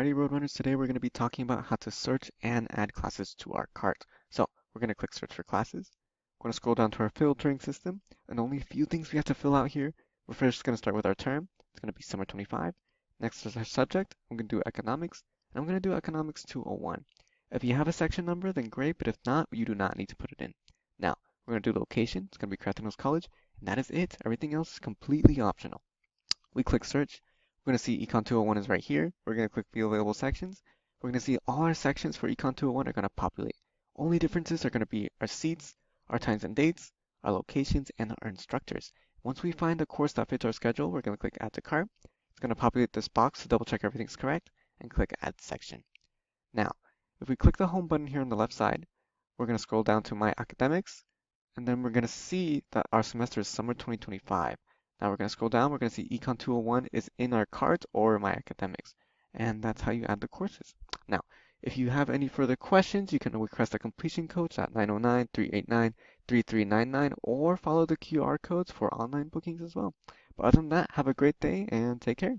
Alrighty, Roadrunners, today we're going to be talking about how to search and add classes to our cart. So we're going to click search for classes. We're going to scroll down to our filtering system, and only a few things we have to fill out here. We're first going to start with our term. It's going to be summer 25. Next is our subject. I'm going to do economics, and I'm going to do economics 201. If you have a section number, then great, but if not, you do not need to put it in. Now, we're going to do location. It's going to be Craft Hills College, and that is it. Everything else is completely optional. We click search. We're going to see Econ 201 is right here. We're going to click view available sections. We're going to see all our sections for Econ 201 are going to populate. Only differences are going to be our seats, our times and dates, our locations, and our instructors. Once we find a course that fits our schedule, we're going to click add to cart. It's going to populate this box to double check everything's correct and click add section. Now, if we click the home button here on the left side, we're going to scroll down to my academics, and then we're going to see that our semester is summer 2025. Now we're going to scroll down, we're going to see Econ 201 is in our cart or my academics. And that's how you add the courses. Now, if you have any further questions, you can request a completion coach at 909-389-3399 or follow the QR codes for online bookings as well. But other than that, have a great day and take care.